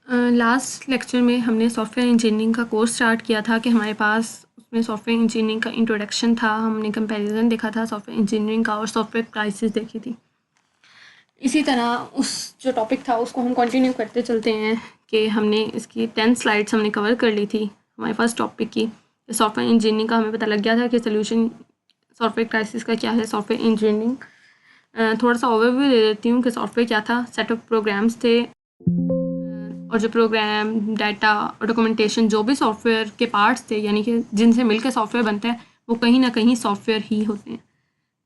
Last lecture में हमने software engineering का कोर्स स्टार्ट किया था कि हमारे पास उसमें सॉफ्टवेयर इंजीनियरिंग का इंट्रोडक्शन था। हमने कंपैरिजन देखा था सॉफ्टवेयर इंजीनियरिंग का और सॉफ्टवेयर क्राइसिस देखी थी। इसी तरह उस जो टॉपिक था उसको हम कंटिन्यू करते चलते हैं कि हमने इसकी 10 स्लाइड्स हमने कवर कर ली थी हमारे फर्स्ट टॉपिक की। सॉफ्टवेयर इंजीनियरिंग का हमें पता लग गया था कि सोल्यूशन सॉफ्टवेयर क्राइसिस का क्या है। सॉफ्टवेयर इंजीनियरिंग थोड़ा सा ओवरव्यू दे देती हूँ कि सॉफ्टवेयर क्या था। सेट ऑफ प्रोग्राम्स थे और जो प्रोग्राम डाटा और डॉक्यूमेंटेशन जो भी सॉफ्टवेयर के पार्ट्स थे यानी कि जिनसे मिलकर सॉफ्टवेयर बनता है वो कहीं ना कहीं सॉफ्टवेयर ही होते हैं।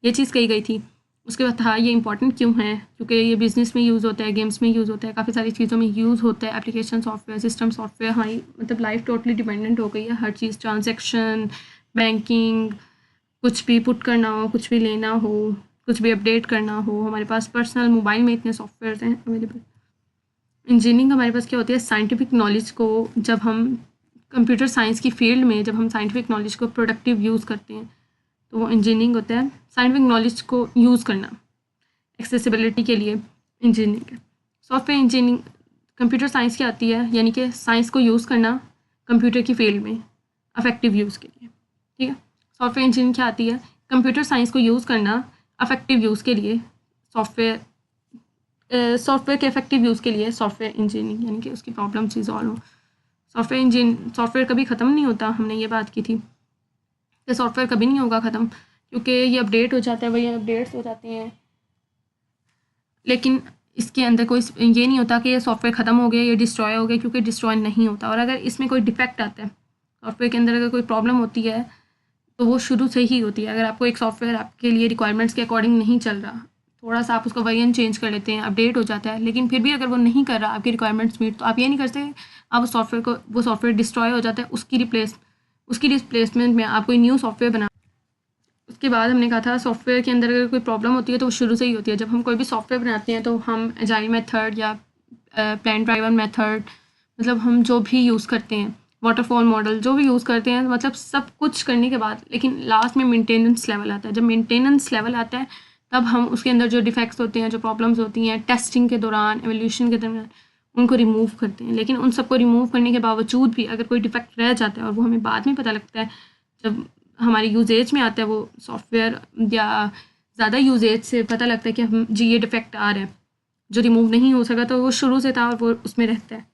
ये चीज़ कही गई थी। उसके बाद था ये इंपॉर्टेंट क्यों है, क्योंकि ये बिज़नेस में यूज़ होता है, गेम्स में यूज़ होता है, काफ़ी सारी चीज़ों में यूज़ होता है। एप्लीकेशन सॉफ्टवेयर, सिस्टम सॉफ्टवेयर, हमारी मतलब लाइफ टोटली डिपेंडेंट हो गई है। हर चीज़, ट्रांजैक्शन, बैंकिंग, कुछ भी पुट करना हो, कुछ भी लेना हो, कुछ भी अपडेट करना हो, हमारे पास पर्सनल मोबाइल में इतने सॉफ्टवेयर हैं अवेलेबल। इंजीनियरिंग हमारे पास क्या होती है, साइंटिफिक नॉलेज को जब हम कंप्यूटर साइंस की फील्ड में जब हम साइंटिफिक नॉलेज को प्रोडक्टिव यूज़ करते हैं तो वो इंजीनियरिंग होता है। साइंटिफिक नॉलेज को यूज़ करना एक्सेसिबिलिटी के लिए इंजीनियरिंग है। सॉफ्टवेयर इंजीनियरिंग कंप्यूटर साइंस की आती है यानी कि साइंस को यूज़ करना कंप्यूटर की फील्ड में अफेक्टिव यूज़ के लिए। ठीक है, सॉफ्टवेयर इंजीनियरिंग क्या आती है, कंप्यूटर साइंस को यूज़ करना अफेक्टिव यूज़ के लिए सॉफ्टवेयर के इफेक्टिव यूज़ के लिए सॉफ्टवेयर इंजीनियरिंग यानी कि उसकी प्रॉब्लम्स रिजॉल्व हो। सॉफ्टवेयर कभी ख़त्म नहीं होता, हमने ये बात की थी कि सॉफ्टवेयर कभी नहीं होगा ख़त्म क्योंकि ये अपडेट हो जाता है, वही अपडेट्स हो जाते हैं। लेकिन इसके अंदर कोई ये नहीं होता कि ये सॉफ्टवेयर ख़त्म हो गया, ये डिस्ट्रॉय हो गया, क्योंकि डिस्ट्रॉय नहीं होता। और अगर इसमें कोई डिफेक्ट आता है, सॉफ्टवेयर के अंदर अगर कोई प्रॉब्लम होती है तो वो शुरू से ही होती है। अगर आपको एक सॉफ्टवेयर आपके लिए रिक्वायरमेंट्स के अकॉर्डिंग नहीं चल रहा, थोड़ा सा आप उसका वर्जन चेंज कर लेते हैं, अपडेट हो जाता है, लेकिन फिर भी अगर वो नहीं कर रहा आपकी रिक्वायरमेंट्स मीट, तो आप ये नहीं कर सकते आप वो सॉफ्टवेयर डिस्ट्रॉय हो जाता है, उसकी रिप्लेसमेंट में आप कोई न्यू सॉफ्टवेयर बना। उसके बाद हमने कहा था सॉफ्टवेयर के अंदर अगर कोई प्रॉब्लम होती है तो वो शुरू से ही होती है। जब हम कोई भी सॉफ्टवेयर बनाते हैं तो हम एजाइल मेथड या प्लान ड्राइवन मेथड, मतलब हम जो भी यूज़ करते हैं, वाटरफॉल मॉडल जो भी यूज़ करते हैं, मतलब सब कुछ करने के बाद लेकिन लास्ट में मेंटेनेंस लेवल आता है। जब मेंटेनेंस लेवल आता है तब हम उसके अंदर जो डिफेक्ट्स होते हैं, जो प्रॉब्लम्स होती हैं टेस्टिंग के दौरान, एवोल्यूशन के दौरान, उनको रिमूव करते हैं। लेकिन उन सबको रिमूव करने के बावजूद भी अगर कोई डिफेक्ट रह जाता है और वो हमें बाद में पता लगता है, जब हमारे यूजेज में आता है वो सॉफ्टवेयर या ज़्यादा यूजेज से पता लगता है कि हम जी ये डिफेक्ट आ रहा है जो रिमूव नहीं हो सका, तो वो शुरू से था और वो उसमें रहता है।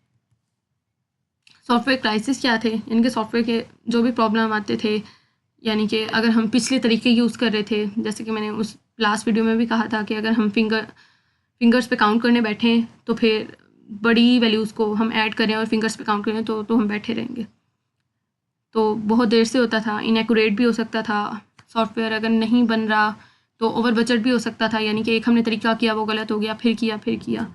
सॉफ्टवेयर क्राइसिस क्या थे, यानी कि सॉफ्टवेयर के जो भी प्रॉब्लम आते थे, यानी कि अगर हम पिछले तरीके यूज़ कर रहे थे, जैसे कि मैंने उस लास्ट वीडियो में भी कहा था कि अगर हम फिंगर्स पे काउंट करने बैठें तो फिर बड़ी वैल्यूज़ को हम ऐड करें और फिंगर्स पे काउंट करें तो हम बैठे रहेंगे, तो बहुत देर से होता था, इनएक्यूरेट भी हो सकता था। सॉफ्टवेयर अगर नहीं बन रहा तो ओवर बजट भी हो सकता था, यानी कि एक हमने तरीका किया वो गलत हो गया, फिर किया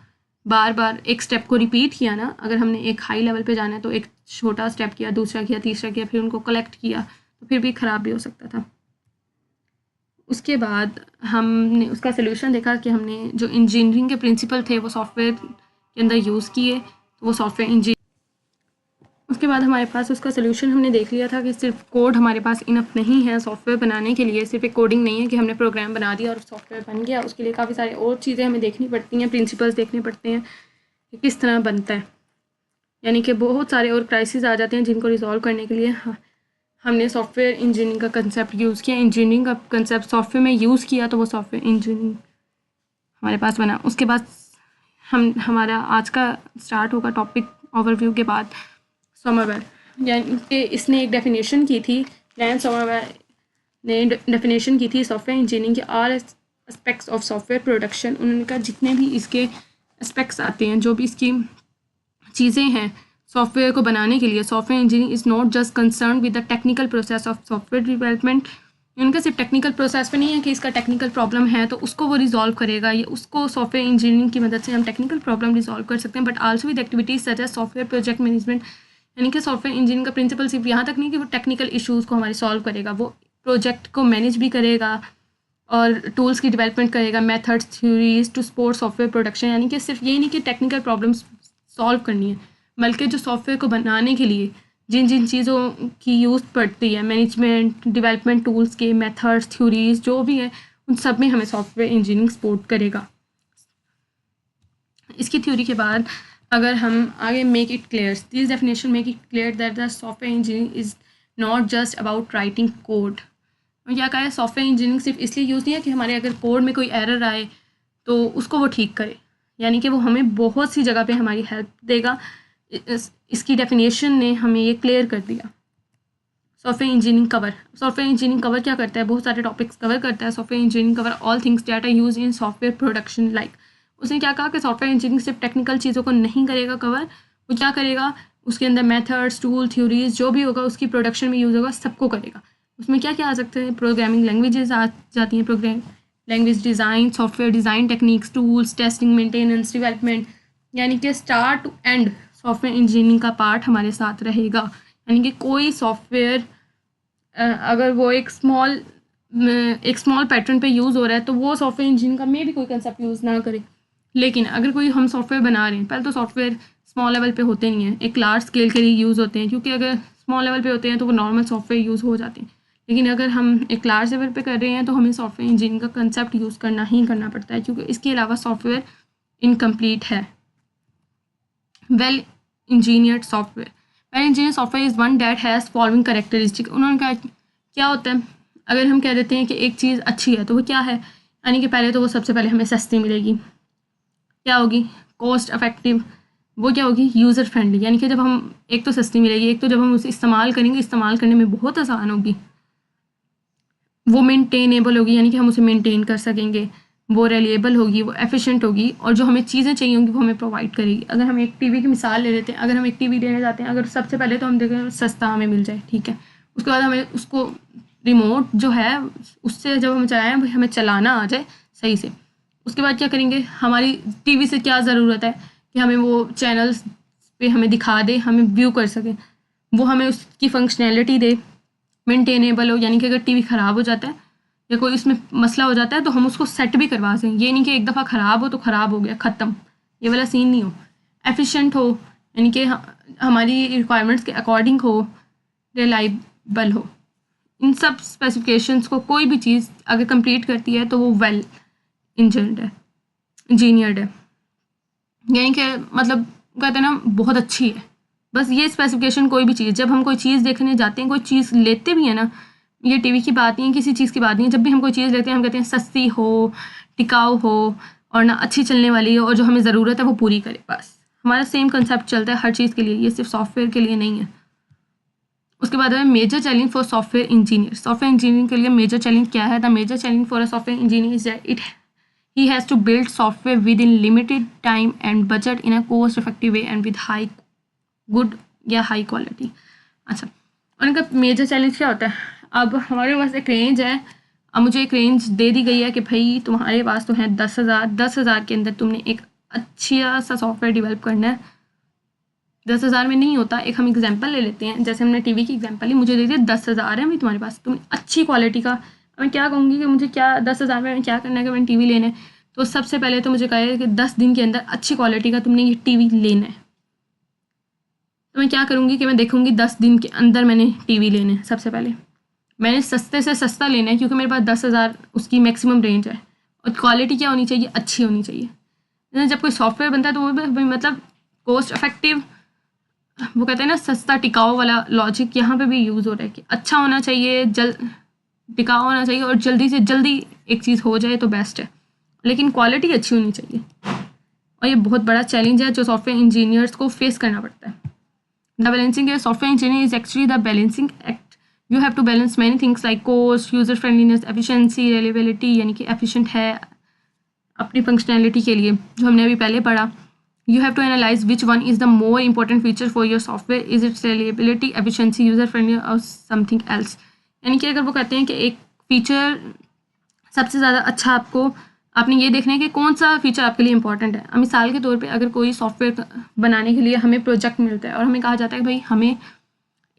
बार बार एक स्टेप को रिपीट किया ना। अगर हमने एक हाई लेवल पे जाना है तो एक छोटा स्टेप किया, दूसरा किया, तीसरा किया, फिर उनको कलेक्ट किया, तो फिर भी ख़राब भी हो सकता था। उसके बाद हमने उसका सोल्यूशन देखा कि हमने जो इंजीनियरिंग के प्रिंसिपल थे वो सॉफ्टवेयर के अंदर यूज़ किए, तो वो सॉफ्टवेयर इंजीनियरिंग। उसके बाद हमारे पास उसका सोल्यूशन हमने देख लिया था कि सिर्फ कोड हमारे पास इनफ नहीं है सॉफ्टवेयर बनाने के लिए। सिर्फ एक कोडिंग नहीं है कि हमने प्रोग्राम बना दिया और सॉफ्टवेयर बन गया, उसके लिए काफ़ी सारे और चीज़ें हमें देखनी पड़ती हैं, प्रिंसिपल्स देखने पड़ते हैं कि किस तरह बनता है। यानी कि बहुत सारे और क्राइसिस आ जाते हैं जिनको रिजॉल्व करने के लिए हमने सॉफ्टवेयर इंजीनियरिंग का कंसेप्ट यूज़ किया। इंजीनियरिंग का कंसेप्ट सॉफ्टवेयर में यूज़ किया तो वो सॉफ्टवेयर इंजीनियरिंग हमारे पास बना। उसके बाद हमारा आज का स्टार्ट होगा टॉपिक ओवरव्यू के बाद सॉफ्टवेयर, यानी कि इसने एक डेफिनेशन की थी, रैन सॉफ्टवेयर ने डेफिनेशन की थी सॉफ्टवेयर इंजीनियरिंग के all aspects of software production. उन्होंने कहा जितने भी इसके एस्पेक्ट्स आते हैं, जो भी इसकी चीज़ें हैं सॉफ्टवेयर को बनाने के लिए, software engineering is not just concern with the technical process of software development. उनका सिर्फ टेक्निकल प्रोसेस पे नहीं है कि इसका टेक्निकल प्रॉब्लम है तो उसको वो रिजॉल्व करेगा, ये उसको सॉफ्टवेयर इंजीनियरिंग की मदद से हम टेक्निकल प्रॉब्लम रिजॉल्व कर सकते हैं, but also with activities such as software project management. यानी कि सॉफ्टवेयर इंजीनियरिंग का प्रिंसिपल सिर्फ यहाँ तक नहीं कि वो टेक्निकल इशूज़ को हमारे सॉल्व करेगा, वो प्रोजेक्ट को मैनेज भी करेगा और टूल्स की डेवलपमेंट करेगा, methods, theories to support software production. यानी कि सिर्फ ये नहीं कि टेक्निकल प्रॉब्लम्स सॉल्व करनी है, बल्कि जो सॉफ्टवेयर को बनाने के लिए जिन जिन चीज़ों की यूज़ पड़ती है, मैनेजमेंट, डेवलपमेंट टूल्स के, मेथड्स, थ्योरीज जो भी है, उन सब में हमें सॉफ्टवेयर इंजीनियरिंग सपोर्ट करेगा। इसकी थ्योरी के बाद अगर हम आगे make it clear, this definition make it clear that the software engineering is not just about writing code. और क्या कहा है, सॉफ्टवेयर इंजीनियरिंग सिर्फ इसलिए यूज़ नहीं है कि हमारे अगर कोड में कोई एरर आए तो उसको वो ठीक करे, यानी कि वो हमें बहुत सी जगह पे हमारी हेल्प देगा। इसकी डेफिनेशन ने हमें ये क्लियर कर दिया। Software engineering cover, software engineering cover क्या करता है, बहुत सारे टॉपिक्स कवर करता है। Software engineering cover all things that are use in software production like, उसने क्या कहा कि सॉफ्टवेयर इंजीनियरिंग सिर्फ टेक्निकल चीज़ों को नहीं करेगा कवर, वो क्या करेगा, उसके अंदर मेथड्स, टूल, थ्योरीज जो भी होगा उसकी प्रोडक्शन में यूज़ होगा सबको करेगा। उसमें क्या क्या आ सकते हैं, प्रोग्रामिंग लैंग्वेजेस आ जाती हैं, program language design, software design techniques, tools, testing, maintenance, development, यानी कि start to end software engineering का पार्ट हमारे साथ रहेगा। यानी कि कोई सॉफ्टवेयर अगर वो एक स्मॉल पैटर्न पे यूज़ हो रहा है तो वो सॉफ्टवेयर इंजीनियरिंग का मे भी कोई कंसेप्ट यूज़ ना करे, लेकिन अगर कोई हम सॉफ्टवेयर बना रहे हैं, पहले तो सॉफ्टवेयर स्मॉल लेवल पे होते नहीं हैं, एक लार्ज स्केल के लिए यूज़ होते हैं, क्योंकि अगर स्मॉल लेवल पे होते हैं तो वो नॉर्मल सॉफ्टवेयर यूज़ हो जाते हैं, लेकिन अगर हम एक लार्ज लेवल पे कर रहे हैं तो हमें सॉफ्टवेयर इंजीनियरिंग का कंसेप्ट यूज़ करना ही करना पड़ता है, क्योंकि इसके अलावा सॉफ्टवेयर इनकम्प्लीट है। Well engineered software, well engineer software is one that has following characteristic. उन्होंने कहा क्या होता है, अगर हम कह देते हैं कि एक चीज़ अच्छी है तो वो क्या है, यानी कि पहले तो वो सबसे पहले हमें सस्ती मिलेगी, क्या होगी, कॉस्ट इफेक्टिव, वो क्या होगी, यूज़र फ्रेंडली, यानी कि जब हम एक तो सस्ती मिलेगी, एक तो जब हम उसे इस्तेमाल करेंगे इस्तेमाल करने में बहुत आसान होगी, वो मेंटेनेबल होगी, यानी कि हम उसे मेंटेन कर सकेंगे, वो रिलायबल होगी, वो एफिशिएंट होगी, और जो हमें चीज़ें चाहिए होंगी वो हमें प्रोवाइड करेगी। अगर हम एक टीवी की मिसाल ले लेते हैं, अगर हम एक टीवी लेने जाते हैं, अगर सबसे पहले तो हम देखें सस्ता हमें मिल जाए, ठीक है, उसके बाद हमें उसको रिमोट जो है उससे जब हम चलाएं हमें चलाना आ जाए सही से, उसके बाद क्या करेंगे, हमारी टीवी से क्या ज़रूरत है कि हमें वो चैनल्स पे हमें दिखा दे, हमें व्यू कर सकें, वो हमें उसकी फंक्शनैलिटी दे, मेंटेनेबल हो, यानी कि अगर टीवी ख़राब हो जाता है या कोई इसमें मसला हो जाता है तो हम उसको सेट भी करवा सकें, ये नहीं कि एक दफ़ा ख़राब हो तो ख़राब हो गया ख़त्म, ये वाला सीन नहीं हो। एफिशिएंट हो, यानी कि हमारी रिक्वायरमेंट्स के अकॉर्डिंग हो, रिलायबल हो, इन सब स्पेसिफिकेशंस को कोई भी चीज़ अगर कंप्लीट करती है तो वो वेल इंजीनियर्ड है, यानी कि मतलब कहते हैं ना बहुत अच्छी है। बस ये स्पेसिफिकेशन कोई भी चीज़, जब हम कोई चीज़ देखने जाते हैं, कोई चीज़ लेते भी हैं ना, ये टीवी की बात नहीं है, किसी चीज़ की बात नहीं है, जब भी हम कोई चीज़ लेते हैं हम कहते हैं सस्ती हो, टिकाऊ हो, और ना अच्छी चलने वाली हो, और जो हमें ज़रूरत है वो पूरी करे, बस हमारा सेम कंसेप्ट चलता है हर चीज़ के लिए, ये सिर्फ सॉफ्टवेयर के लिए नहीं है। उसके बाद है major challenge for software engineer, software engineering के लिए मेजर चैलेंज क्या है, the major challenge for a software engineer is that he has to build software within limited time and budget in a cost effective way and with good या high quality. अच्छा, और इनका major challenge क्या होता है, अब हमारे पास एक रेंज है, अब मुझे एक रेंज दे दी गई है कि भाई तुम्हारे पास तो है 10,000 के अंदर तुमने एक अच्छा सा सॉफ्टवेयर डेवलप करना है। 10,000 में नहीं होता, एक हम एग्जांपल ले लेते हैं, जैसे हमने टीवी की एग्जांपल ली, मुझे दे दिया 10,000 है भाई तुम्हारे पास, तुमने अच्छी क्वालिटी का, मैं क्या कहूँगी कि मुझे क्या 10,000 में क्या करना है कि मैंने टीवी लेना है, तो सबसे पहले तो मुझे कहे कि 10 दिन के अंदर अच्छी क्वालिटी का तुमने ये टीवी लेना है, तो मैं क्या करूँगी कि मैं देखूँगी 10 दिन के अंदर मैंने टीवी लेना है। सबसे पहले मैंने सस्ते से सस्ता लेना है, क्योंकि मेरे पास 10,000 उसकी मैक्सिमम रेंज है, और क्वालिटी क्या होनी चाहिए, अच्छी होनी चाहिए। जब कोई सॉफ्टवेयर बनता है तो वो भी मतलब कॉस्ट इफेक्टिव, वो कहते हैं ना सस्ता टिकाऊ वाला लॉजिक यहाँ पे भी यूज़ हो रहा है कि अच्छा होना चाहिए, टिकाऊ होना चाहिए, और जल्दी से जल्दी एक चीज़ हो जाए तो बेस्ट है, लेकिन क्वालिटी अच्छी होनी चाहिए। और ये बहुत बड़ा चैलेंज है जो सॉफ्टवेयर इंजीनियर्स को फेस करना पड़ता है। The balancing software engineer is actually the balancing act, you have to balance many things like cost, user friendliness, efficiency, reliability, यानी कि एफिशिएंट है अपनी फंक्शनैलिटी के लिए, जो हमने अभी पहले पढ़ा। You have to analyze which one is the more important feature for your software. Is it reliability, efficiency, user friendly or something else? यानी कि अगर वो कहते हैं कि एक फीचर सबसे ज़्यादा अच्छा आपने ये देखना है कि कौन सा फीचर आपके लिए इंपॉर्टेंट है। मिसाल के तौर पे अगर कोई सॉफ्टवेयर बनाने के लिए हमें प्रोजेक्ट मिलता है और हमें कहा जाता है कि भाई हमें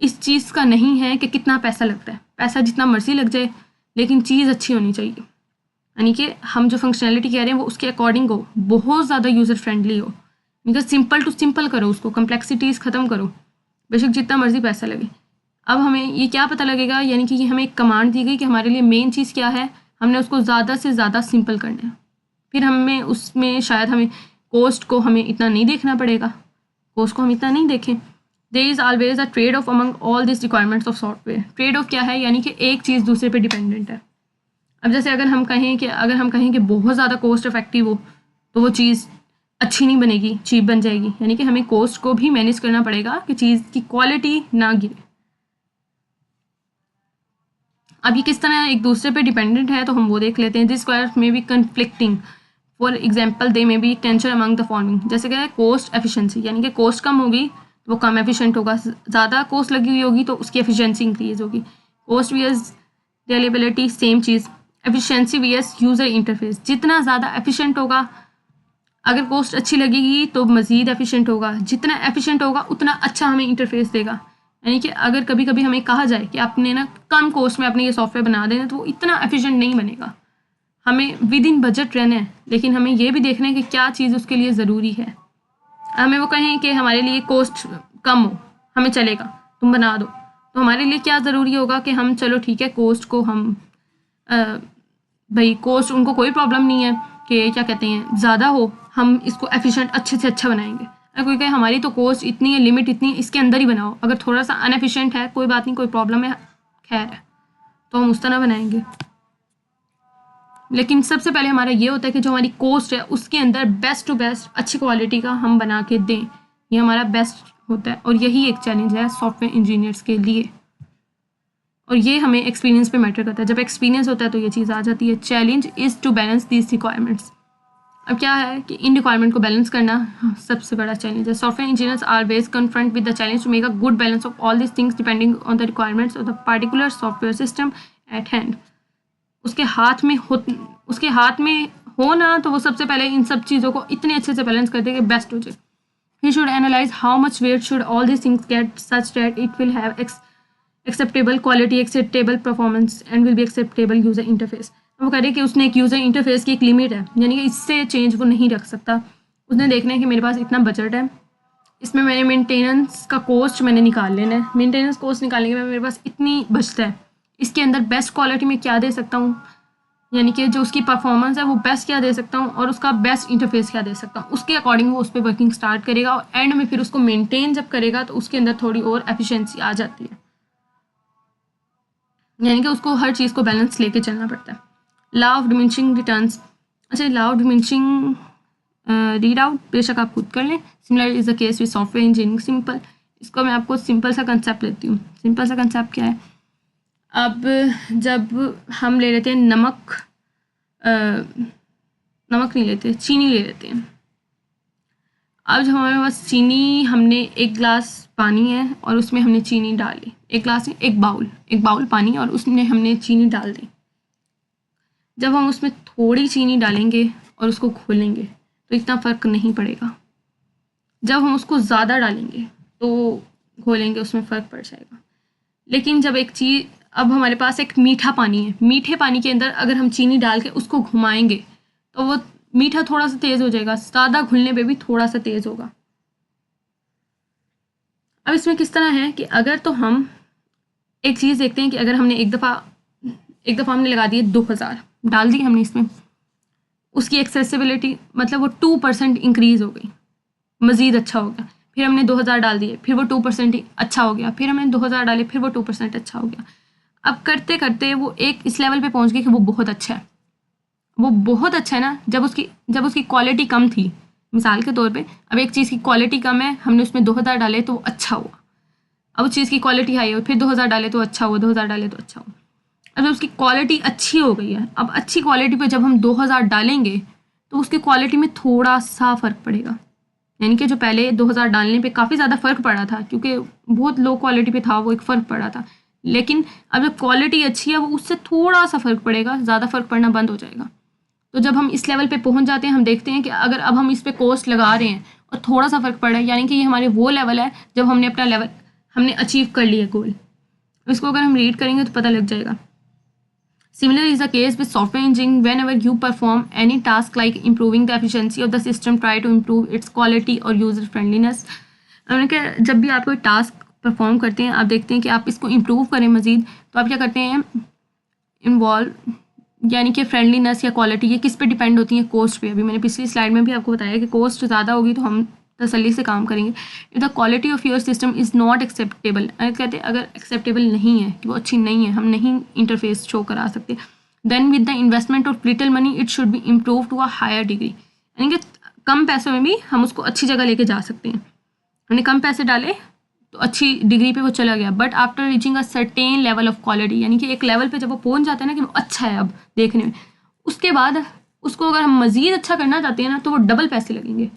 इस चीज़ का नहीं है कि कितना पैसा लगता है, पैसा जितना मर्जी लग जाए लेकिन चीज़ अच्छी होनी चाहिए, यानी कि हम जो फंक्शनैलिटी कह रहे हैं वो उसके अकॉर्डिंग हो, बहुत ज़्यादा यूज़र फ्रेंडली हो, बिकॉज सिंपल टू सिंपल करो उसको, कम्प्लेक्सिटीज़ ख़त्म करो, बेशक जितना मर्जी पैसा लगे। अब हमें ये क्या पता लगेगा, यानी कि हमें एक कमांड दी गई कि हमारे लिए मेन चीज़ क्या है, हमने उसको ज़्यादा से ज़्यादा सिंपल करना है, फिर हमें उसमें शायद हमें कॉस्ट को हमें इतना नहीं देखना पड़ेगा, कोस्ट को हम इतना नहीं देखें। There is always a trade off among all this requirements of software. Trade off क्या है, यानी कि एक चीज़ दूसरे पे डिपेंडेंट है। अब जैसे अगर हम कहें कि बहुत ज़्यादा कॉस्ट इफेक्टिव हो तो वो चीज़ अच्छी नहीं बनेगी, चीप बन जाएगी। यानी कि हमें कॉस्ट को भी मैनेज करना पड़ेगा कि चीज़ की क्वालिटी ना गिरे। अब ये किस तरह एक दूसरे पे डिपेंडेंट है तो हम वो देख लेते हैं। This square may be conflicting, for example they may be tension among the following. जैसे क्या है, कॉस्ट एफिशिएंसी, यानी कि कॉस्ट कम होगी तो वो कम एफिशिएंट होगा, ज़्यादा कॉस्ट लगी हुई होगी तो उसकी एफिशिएंसी इंक्रीज होगी। कॉस्ट वीएस रिलायबिलिटी सेम चीज़, एफिशिएंसी वीएस यूज़र इंटरफेस, जितना ज़्यादा एफिशिएंट होगा, अगर कॉस्ट अच्छी लगेगी तो मज़ीद एफिशिएंट होगा, जितना एफिशिएंट होगा उतना अच्छा हमें इंटरफेस देगा। यानी कि अगर कभी कभी हमें कहा जाए कि आपने ना कम कॉस्ट में अपने ये सॉफ्टवेयर बना देना, तो वो इतना एफिशिएंट नहीं बनेगा। हमें विद इन बजट रहना है, लेकिन हमें ये भी देखना है कि क्या चीज़ उसके लिए ज़रूरी है। हमें वो कहें कि हमारे लिए कॉस्ट कम हो, हमें चलेगा, तुम बना दो, तो हमारे लिए क्या ज़रूरी होगा कि हम चलो ठीक है कॉस्ट को हम भाई कॉस्ट उनको कोई प्रॉब्लम नहीं है कि क्या कहते हैं ज़्यादा हो, हम इसको एफिशिएंट अच्छे से अच्छा बनाएंगे। अगर कोई कहे हमारी तो कॉस्ट इतनी है, लिमिट इतनी है, इसके अंदर ही बनाओ, अगर थोड़ा सा अनएफिशिएंट है कोई बात नहीं, कोई प्रॉब्लम है, खैर है, तो हम उस तरह बनाएंगे। लेकिन सबसे पहले हमारा ये होता है कि जो हमारी कॉस्ट है उसके अंदर बेस्ट टू बेस्ट अच्छी क्वालिटी का हम बना के दें, ये हमारा बेस्ट होता है। और यही एक चैलेंज है सॉफ्टवेयर इंजीनियर्स के लिए, और ये हमें एक्सपीरियंस पे मैटर करता है। जब एक्सपीरियंस होता है तो ये चीज़ आ जाती है। Challenge is to balance these requirements. अब क्या है कि इन रिक्वायरमेंट को बैलेंस करना सबसे बड़ा चैलेंज है। Software engineers always confront with the challenge to make a good balance of all this things depending on the requirements of the particular software system at hand. उसके हाथ में हो ना, तो वो सबसे पहले इन सब चीज़ों को इतने अच्छे से बैलेंस कर दे कि बेस्ट हो जाए। He should analyze how much weight should all this things get such that it will have acceptable quality, acceptable performance and will be acceptable user interface. वो कह रहे कि उसने एक यूज़र इंटरफेस की एक लिमिट है, यानी कि इससे चेंज वो नहीं रख सकता। उसने देखना है कि मेरे पास इतना बजट है, इसमें मैंने मेंटेनेंस का कॉस्ट मैंने निकाल लेना है, मेंटेनेंस कॉस्ट निकालने के बाद मेरे पास इतनी बचता है, इसके अंदर बेस्ट क्वालिटी में क्या दे सकता हूँ, यानी कि जो उसकी परफॉर्मेंस है वो बेस्ट क्या दे सकता हूँ और उसका बेस्ट इंटरफेस क्या दे सकता हूँ, उसके अकॉर्डिंग वो उस पर वर्किंग स्टार्ट करेगा। और एंड में फिर उसको मेंटेन जब करेगा तो उसके अंदर थोड़ी और एफिशिएंसी आ जाती है। यानी कि उसको हर चीज़ को बैलेंस लेके चलना पड़ता है। Law of diminishing returns. अच्छा, law of diminishing read out बेशक आप खुद कर लें। Similar is the case with software engineering. Simple, इसको मैं आपको सिंपल सा कंसेप्ट लेती हूँ। सिंपल सा कंसेप्ट क्या है, अब जब हम ले लेते हैं नमक नहीं लेते, चीनी ले लेते हैं। अब जब हमारे पास चीनी, हमने एक गिलास पानी है और उसमें हमने चीनी डाली, एक गिलास में एक बाउल पानी और उसमें हमने चीनी डाल दी। जब हम उसमें थोड़ी चीनी डालेंगे और उसको खोलेंगे तो इतना फ़र्क नहीं पड़ेगा। जब हम उसको ज़्यादा डालेंगे तो घोलेंगे उसमें फ़र्क पड़ जाएगा। लेकिन जब एक चीज़, अब हमारे पास एक मीठा पानी है, मीठे पानी के अंदर अगर हम चीनी डाल के उसको घुमाएंगे तो वो मीठा थोड़ा सा तेज़ हो जाएगा, ज़्यादा घुलने पे भी थोड़ा सा तेज़ होगा। अब इसमें किस तरह है कि अगर तो हम एक चीज़ देखते हैं कि अगर हमने एक दफ़ा हमने लगा दिए 2000 डाल दी हमने इसमें, उसकी एक्सेसिबिलिटी मतलब वो 2% इंक्रीज़ हो गई, मज़ीद अच्छा हो गया। फिर हमने 2000 डाल दिए, फिर वो 2% अच्छा हो गया, फिर हमने 2000 डाले, फिर वो 2% अच्छा हो गया। अब करते करते वो एक इस लेवल पे पहुंच गई कि वो बहुत अच्छा है। वो बहुत अच्छा है ना, जब उसकी क्वालिटी कम थी, मिसाल के तौर पे अब एक चीज़ की क्वालिटी कम है, हमने उसमें 2000 डाले तो अच्छा हुआ। अब उस चीज़ की क्वालिटी हाई हो, फिर 2000 डाले तो अच्छा हुआ, 2000 डाले तो अच्छा हुआ। अब उसकी क्वालिटी अच्छी हो गई है, अब अच्छी क्वालिटी पे जब हम 2000 डालेंगे तो उसकी क्वालिटी में थोड़ा सा फ़र्क पड़ेगा। यानी कि जो पहले 2000 डालने पे काफ़ी ज़्यादा फ़र्क पड़ा था, क्योंकि बहुत लो क्वालिटी पे था, वो एक फ़र्क पड़ा था। लेकिन अब जब क्वालिटी अच्छी है, वो उससे थोड़ा सा फ़र्क पड़ेगा, ज़्यादा फ़र्क पड़ना बंद हो जाएगा। तो जब हम इस लेवल पे पहुंच जाते हैं, हम देखते हैं कि अगर अब हम इस पे कॉस्ट लगा रहे हैं और थोड़ा सा फ़र्क पड़ रहा है, यानी कि ये हमारे वो लेवल है जब हमने अपना लेवल हमने अचीव कर लिया गोल। इसको अगर हम रीड करेंगे तो पता लग जाएगा। Similar is the case with software engineering. Whenever you perform any task like improving the efficiency of the system, try to improve its quality or user friendliness. हमने कहा जब भी आप कोई टास्क परफॉर्म करते हैं, आप देखते हैं कि आप इसको इम्प्रूव करें मज़ीद, तो आप क्या करते हैं, इन्वॉल्व, यानी कि फ्रेंडलीनेस या क्वालिटी ये किस पे डिपेंड होती है, कॉस्ट पे। अभी मैंने पिछली स्लाइड में भी आपको बताया कि कॉस्ट ज़्यादा होगी तो हम तसल्ली से काम करेंगे। If the quality of your system is not acceptable, कहते हैं अगर एक्सेप्टेबल नहीं है कि वो अच्छी नहीं है, हम नहीं इंटरफेस शो करा सकते, then with the investment of little money it should be improve to a higher degree, यानी कि कम पैसों में भी हम उसको अच्छी जगह लेके जा सकते हैं। हमने कम पैसे डाले तो अच्छी डिग्री पे वो चला गया, but after reaching a certain level of quality, यानी कि एक लेवल पे जब वो पहुंच जाता है ना कि वो अच्छा है अब देखने में, उसके बाद उसको अगर हम मज़ीद अच्छा करना चाहते हैं ना तो वो डबल पैसे लगेंगे।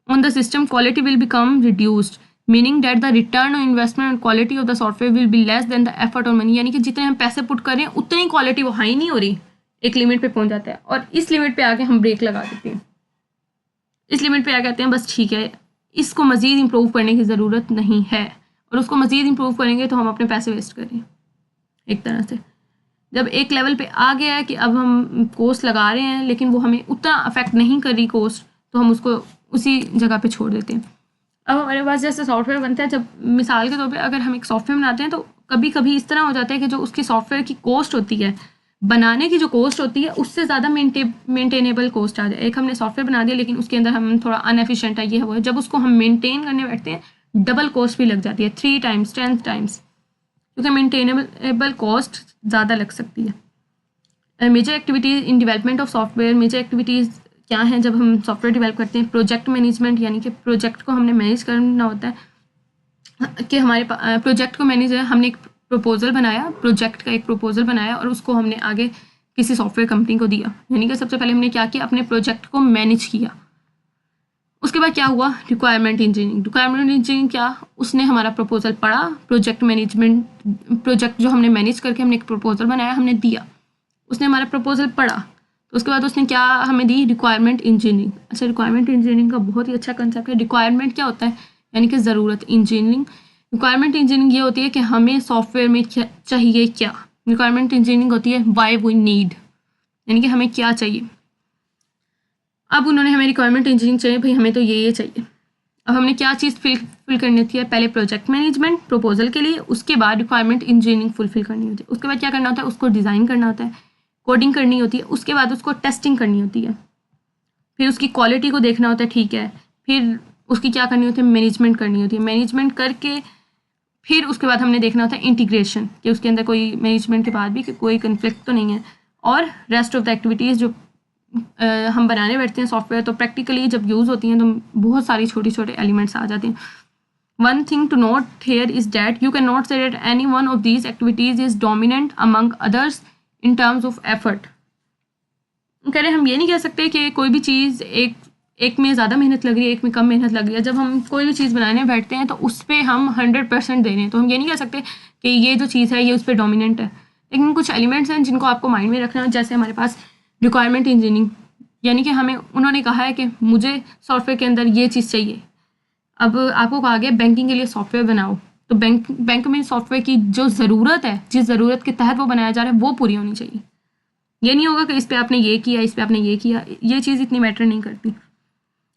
On the system quality will become reduced, meaning that the return on investment and quality of the software will be less than the effort on money, यानी कि जितने हम पैसे पुट कर रहे हैं उतनी क्वालिटी वो हाई नहीं हो रही, एक लिमिट पे पहुंच जाता है और इस लिमिट पे आके हम ब्रेक लगा देते हैं। इस लिमिट पे आ कहते हैं बस ठीक है, इसको मज़ीद इम्प्रूव करने की ज़रूरत नहीं है, और उसको मज़ीद इम्प्रूव करेंगे तो हम अपने पैसे वेस्ट करें एक तरह से। जब एक लेवल पे आ गया है कि अब हम कोस्ट लगा रहे हैं लेकिन वो हमें उतना अफेक्ट नहीं कर रही कोस्ट, तो हम उसको उसी जगह पे छोड़ देते हैं। अब हमारे पास जैसे सॉफ्टवेयर बनता है, जब मिसाल के तौर पे अगर हम एक सॉफ्टवेयर बनाते हैं तो कभी कभी इस तरह हो जाता है कि जो उसकी सॉफ्टवेयर की कॉस्ट होती है, बनाने की जो कॉस्ट होती है, उससे ज़्यादा मेंटेनेबल कॉस्ट आ जाए। एक हमने सॉफ्टवेयर बना दिया लेकिन उसके अंदर हम थोड़ा अनएफिशिएंट है, ये है वो है, जब उसको हम मेंटेन करने बैठते हैं डबल कॉस्ट भी लग जाती है, 3 टाइम्स 10 टाइम्स, क्योंकि मेंटेनेबल कॉस्ट ज़्यादा लग सकती है। Major activities in development of software, major activities क्या हैं जब हम सॉफ्टवेयर डेवलप करते हैं? प्रोजेक्ट मैनेजमेंट, यानी कि प्रोजेक्ट को हमने मैनेज करना होता है कि हमारे प्रोजेक्ट को मैनेज है, हमने एक प्रपोजल बनाया, प्रोजेक्ट का एक प्रपोजल बनाया और उसको हमने आगे किसी सॉफ्टवेयर कंपनी को दिया, यानी कि सबसे पहले हमने क्या किया, अपने प्रोजेक्ट को मैनेज किया। उसके बाद क्या हुआ, रिक्वायरमेंट इंजीनियरिंग। रिक्वायरमेंट इंजीनियरिंग क्या, उसने हमारा प्रपोजल पढ़ा, प्रोजेक्ट मैनेजमेंट, प्रोजेक्ट जो हमने मैनेज करके हमने एक प्रपोजल बनाया, हमने दिया, उसने हमारा प्रपोजल पढ़ा, तो उसके बाद उसने क्या हमें दी, रिक्वायरमेंट इंजीनियरिंग। अच्छा, रिक्वायरमेंट इंजीनियरिंग का बहुत ही अच्छा कंसेप्ट है। रिक्वायरमेंट क्या होता है, यानी कि ज़रूरत। इंजीनियरिंग, रिक्वायरमेंट इंजीनियरिंग ये होती है कि हमें सॉफ्टवेयर में क्या चाहिए, क्या। रिक्वायरमेंट इंजीनियरिंग होती है वाई वी नीड, यानी कि हमें क्या चाहिए। अब उन्होंने हमें रिक्वायरमेंट इंजीनियरिंग चाहिए, भाई हमें तो ये चाहिए। अब हमने क्या चीज़ फिल करनी थी, पहले प्रोजेक्ट मैनेजमेंट प्रपोजल के लिए, उसके बाद रिक्वायरमेंट इंजीनियरिंग फुलफिल करनी होती है। उसके बाद क्या करना होता है, उसको डिज़ाइन करना होता है, कोडिंग करनी होती है, उसके बाद उसको टेस्टिंग करनी होती है, फिर उसकी क्वालिटी को देखना होता है, ठीक है, फिर उसकी क्या करनी होती है, मैनेजमेंट करनी होती है। मैनेजमेंट करके फिर उसके बाद हमने देखना होता है इंटीग्रेशन, कि उसके अंदर कोई मैनेजमेंट के बाद भी कि कोई कन्फ्लिक्ट तो नहीं है। और रेस्ट ऑफ द एक्टिविटीज़ जो हम बनाने बैठते हैं सॉफ्टवेयर, तो प्रैक्टिकली जब यूज़ होती हैं तो बहुत सारी छोटे छोटे एलिमेंट्स आ जाते हैं। One thing to note here is that you can not say that any one of these activities is dominant among others in terms of effort. कह रहे हम ये नहीं कह सकते कि कोई भी चीज़ एक में ज़्यादा मेहनत लग रही है, एक में कम मेहनत लग रही है। जब हम कोई भी चीज़ बनाने बैठते हैं तो उस पर हम 100% दे रहे हैं, तो हम ये नहीं कह सकते कि ये जो चीज़ है ये उस पर डोमिनेंट है। लेकिन कुछ एलिमेंट्स हैं जिनको आपको माइंड में रखना है, जैसे हमारे पास रिक्वायरमेंट इंजीनियरिंग, यानी कि हमें उन्होंने कहा है कि मुझे सॉफ्टवेयर के अंदर ये चीज़ चाहिए। अब आपको कहा गया बैंकिंग के लिए सॉफ्टवेयर बनाओ, तो बैंक में सॉफ्टवेयर की जो ज़रूरत है, जिस ज़रूरत के तहत वो बनाया जा रहा है वो पूरी होनी चाहिए। ये नहीं होगा कि इस पर आपने ये किया, इस पर आपने ये किया, ये चीज़ इतनी मैटर नहीं करती।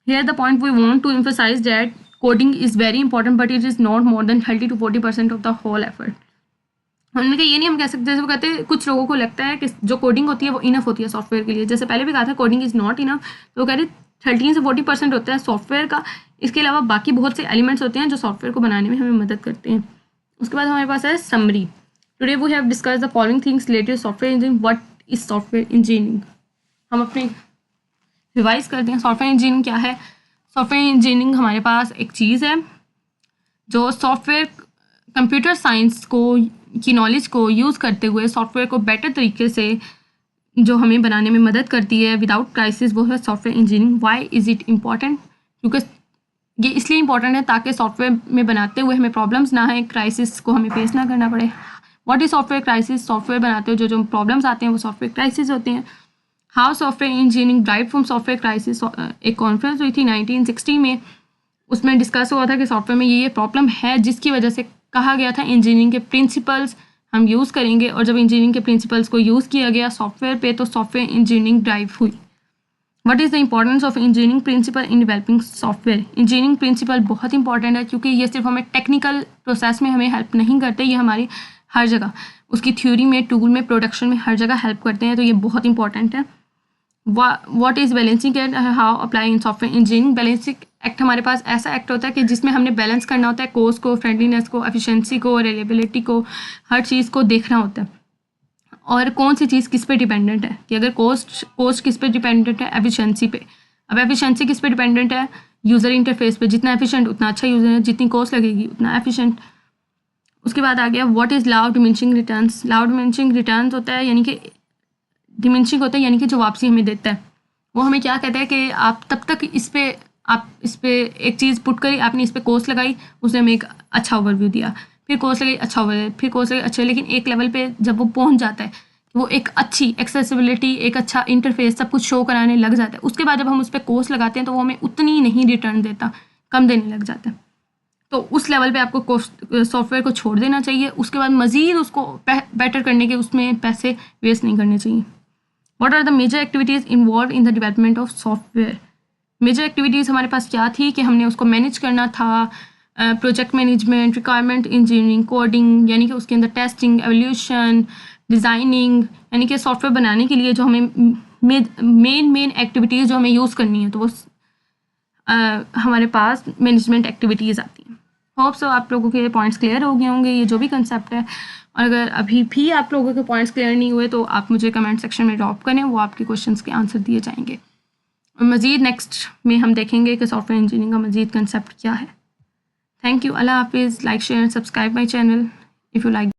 Here the point we want to emphasize that coding is very important, but it is not more than 30 to 40% of the whole effort. हमने कहा ये नहीं हम कह सकते, जैसे वो कहते हैं कुछ लोगों को लगता है कि जो कोडिंग होती है वो इनफ होती है सॉफ्टवेयर के लिए। जैसे पहले भी कहा था कोडिंग इज़ नॉट इनफ, तो वो कह रहे 13 से 40% होता है सॉफ्टवेयर का। इसके अलावा बाकी बहुत से एलिमेंट्स होते हैं जो सॉफ्टवेयर को बनाने में हमें मदद करते हैं। उसके बाद हमारे पास है summary. Today we have discuss the following things related software engineering. What is software engineering? हम अपने रिवाइज करते हैं। सॉफ्टवेयर इंजीनियरिंग क्या है? सॉफ्टवेयर इंजीनियरिंग हमारे पास एक चीज़ है जो सॉफ्टवेयर कंप्यूटर साइंस की नॉलेज को यूज़ करते हुए सॉफ्टवेयर को बेटर तरीके से जो हमें बनाने में मदद करती है विदाउट क्राइसिस, वो है software engineering. Why is it important? क्योंकि ये इसलिए इम्पॉर्टेंट है ताकि सॉफ्टवेयर में बनाते हुए हमें प्रॉब्लम्स ना आए, क्राइसिस को हमें फेस ना करना पड़े। What is software crisis? Software बनाते हुए जो प्रॉब्लम्स आते हैं वो सॉफ्टवेयर क्राइसिस होते हैं। How software engineering drive from software crisis. एक कॉन्फ्रेंस हुई थी 1960 में, उसमें डिस्कस हुआ था कि सॉफ्टवेयर में ये प्रॉब्लम है, जिसकी वजह से कहा गया था इंजीनियरिंग के प्रिंसिपल्स हम यूज़ करेंगे। और जब इंजीनियरिंग के प्रिंसिपल्स को यूज़ किया गया सॉफ्टवेयर पे, तो सॉफ्टवेयर इंजीनियरिंग ड्राइव हुई। What is the importance of engineering principle in developing software? Engineering principle बहुत इंपॉर्टेंट है, क्योंकि ये सिर्फ हमें टेक्निकल प्रोसेस में हमें हेल्प नहीं करते, ये हमारी हर जगह उसकी थ्योरी में, टूल में, प्रोडक्शन में हर जगह हेल्प करते हैं, तो ये बहुत इंपॉर्टेंट है। What is balancing and how apply in software engineering. Balancing act हमारे पास ऐसा एक्ट होता है कि जिसमें हमने बैलेंस करना होता है कोस्ट को, फ्रेंडलीनेस को, एफिशिएंसी को, रिलायबिलिटी को, हर चीज़ को देखना होता है। और कौन सी चीज़ किस पे डिपेंडेंट है, कि अगर कोस्ट किस पे डिपेंडेंट है, एफिशिएंसी पे। अब एफिशिएंसी किस पे डिपेंडेंट है, यूज़र इंटरफेस पे। जितना एफिशिएंट उतना अच्छा यूज़र है, जितनी कॉस्ट लगेगी उतना एफिशिएंट। उसके बाद आ गया what is law of diminishing returns. Law of diminishing returns होता है यानी कि डिमिनिशिंग होता है यानी कि जो वापसी हमें देता है वो हमें क्या कहता है कि आप तब तक आप इस पे एक चीज़ पुट करी, आपने इस पे कॉस्ट लगाई, उसने हमें एक अच्छा ओवरव्यू दिया, फिर कॉस्ट लगी अच्छा ओवरव्यू, फिर कॉस्ट लगी अच्छा, लेकिन एक लेवल पे जब वो पहुंच जाता है वो एक अच्छी एक्सेसिबिलिटी, एक अच्छा इंटरफेस, सब कुछ शो कराने लग जाता है। उसके बाद जब हम उस पर कॉस्ट लगाते हैं तो वो हमें उतनी नहीं रिटर्न देता, कम देने लग जाता है। तो उस लेवल पे आपको सॉफ्टवेयर को छोड़ देना चाहिए। उसके बाद मज़ीद उसको बेटर करने के उसमें पैसे वेस्ट नहीं करने चाहिए। What are the major activities involve in the development of software. Major activities हमारे पास क्या थी कि हमने उसको मैनेज करना था, project management, requirement engineering, coding यानी कि उसके अंदर टेस्टिंग, एवोल्यूशन, डिज़ाइनिंग, यानी कि सॉफ्टवेयर बनाने के लिए जो हमें मेन एक्टिविटीज़ जो हमें यूज़ करनी है तो वो हमारे पास मैनेजमेंट एक्टिविटीज़ आती हैं। होप सो आप लोगों के पॉइंट्स क्लियर हो गए होंगे, ये जो भी कंसेप्ट है। और अगर अभी भी आप लोगों के पॉइंट्स क्लियर नहीं हुए तो आप मुझे कमेंट सेक्शन में ड्रॉप करें, वो आपके क्वेश्चंस के आंसर दिए जाएंगे। मज़ीद नेक्स्ट में हम देखेंगे कि सॉफ्टवेयर इंजीनियरिंग का मज़ीद कंसेप्ट क्या है। थैंक यू, अल्लाह हाफिज़। Like share and subscribe my channel if you like.